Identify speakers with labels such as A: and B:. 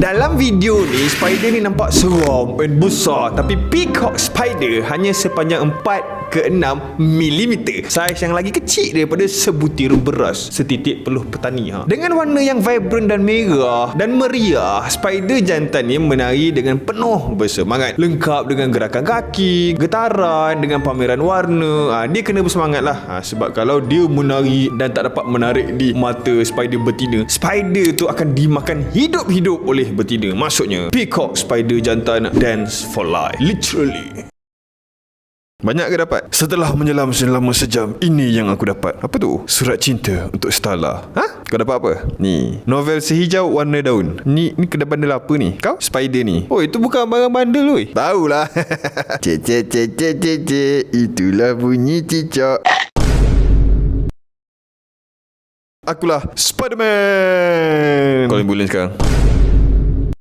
A: Dalam video ni, spider ni nampak seram dan besar, tapi peacock spider hanya sepanjang 4 ke 6 mm. Saiz yang lagi kecil daripada sebutir beras, setitik peluh petani. Dengan warna yang vibrant dan merah dan meriah, spider jantan ni menari dengan penuh bersemangat, lengkap dengan gerakan kaki, getaran, dengan pameran warna. Dia kena bersemangat lah. Sebab kalau dia menari dan tak dapat menarik di mata spider betina, spider tu akan dimakan hidup-hidup oleh betina. Maksudnya peacock spider jantan dance for life, literally. Banyak ke dapat? Setelah menyelam selama sejam, ini yang aku dapat. Apa tu? Surat cinta untuk Stella. Kau dapat apa? Ni, novel sehijau warna daun. Ni kedai bandel apa ni? Kau? Spider ni. Oh, itu bukan barang bandel oi. Tahulah. Cek cek cek cek cek cek. Itulah bunyi cicak. Akulah Spiderman. Kau ambulans sekarang.